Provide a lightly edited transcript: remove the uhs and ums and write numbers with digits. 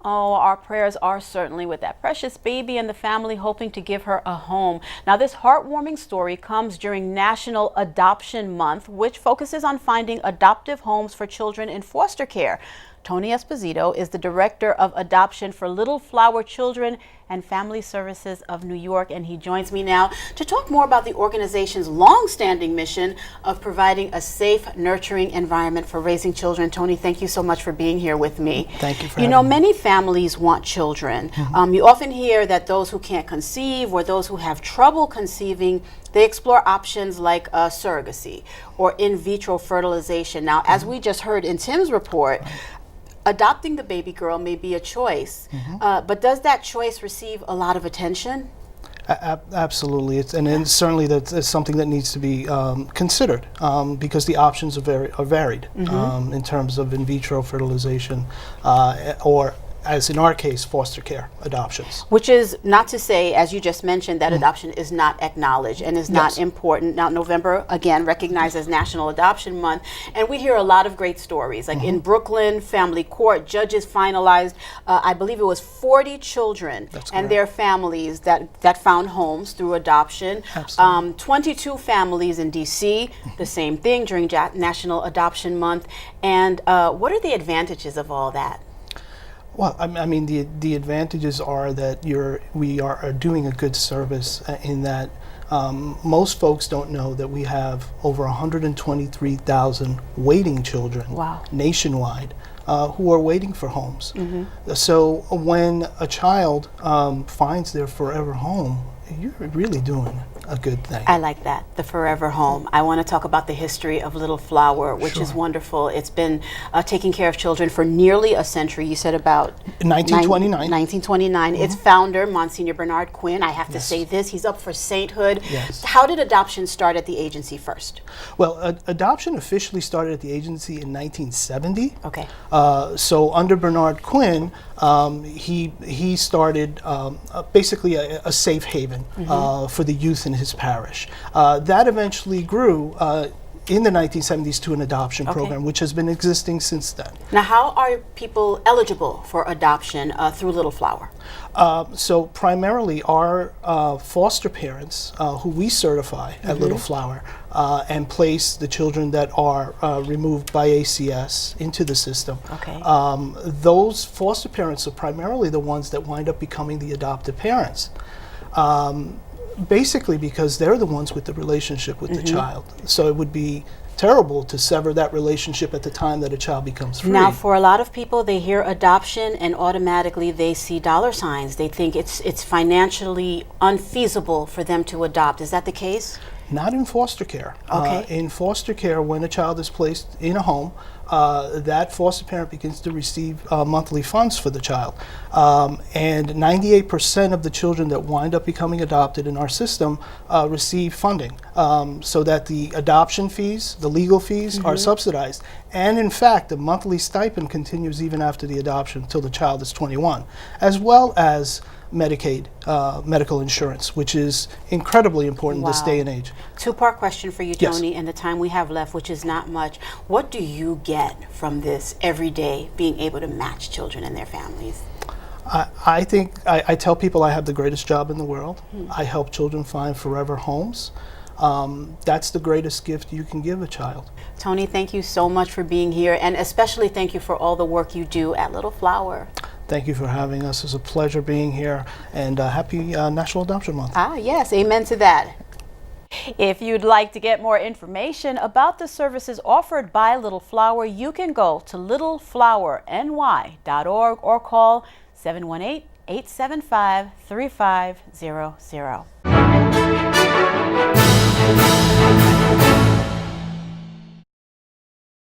Oh, our prayers are certainly with that precious baby and the family, hoping to give her a home. Now, this heartwarming story comes during National Adoption Month, which focuses on finding adoptive homes for children in foster care. Tony Esposito is the Director of Adoption for Little Flower Children and Family Services of New York, and he joins me now to talk more about the organization's long-standing mission of providing a safe, nurturing environment for raising children. Tony, thank you so much for being here with me. Thank you for having me. Many families want children. You often hear that those who can't conceive or those who have trouble conceiving, they explore options like surrogacy or in vitro fertilization. Now, as we just heard in Tim's report, adopting the baby girl may be a choice, but does that choice receive a lot of attention? Absolutely, and certainly that's something that needs to be considered because the options are varied in terms of in vitro fertilization or, as in our case, foster care adoptions. Which is not to say, as you just mentioned, that adoption is not acknowledged and is not important. Now, November, again, recognized as National Adoption Month, and we hear a lot of great stories. Like in Brooklyn, family court, judges finalized, I believe it was 40 children and their families that found homes through adoption. 22 families in D.C., the same thing during National Adoption Month. And what are the advantages of all that? Well, I mean, the advantages are that we are doing a good service in that most folks don't know that we have over 123,000 waiting children nationwide who are waiting for homes. So when a child finds their forever home, you're really doing a good thing. I like that, the forever home. I want to talk about the history of Little Flower, which is wonderful. It's been taking care of children for nearly a century. You said about 1929. 1929. Its founder, Monsignor Bernard Quinn, I have to say this, he's up for sainthood. How did adoption start at the agency first? Well, adoption officially started at the agency in 1970. Okay. So under Bernard Quinn, he started basically a safe haven for the youth in his parish. That eventually grew in the 1970s to an adoption program, which has been existing since then. Now, how are people eligible for adoption through Little Flower? So primarily our foster parents who we certify at Little Flower and place the children that are removed by ACS into the system. Those foster parents are primarily the ones that wind up becoming the adoptive parents. Basically because they're the ones with the relationship with the child. So it would be terrible to sever that relationship at the time that a child becomes free. Now, for a lot of people, they hear adoption and automatically they see dollar signs. They think it's financially unfeasible for them to adopt. Is that the case? Not in foster care. In foster care, when a child is placed in a home, that foster parent begins to receive monthly funds for the child. And 98% of the children that wind up becoming adopted in our system receive funding so that the adoption fees, the legal fees are subsidized. And in fact, the monthly stipend continues even after the adoption until the child is 21, as well as Medicaid, medical insurance, which is incredibly important this day and age. Two-part question for you, Tony, and the time we have left, which is not much. What do you get from this every day, being able to match children and their families? I think, I tell people I have the greatest job in the world. I help children find forever homes. That's the greatest gift you can give a child. Tony, thank you so much for being here, and especially thank you for all the work you do at Little Flower. Thank you for having us. It's a pleasure being here, and happy National Adoption Month. Yes, amen to that. If you'd like to get more information about the services offered by Little Flower, you can go to littleflowerny.org or call 718-875-3500.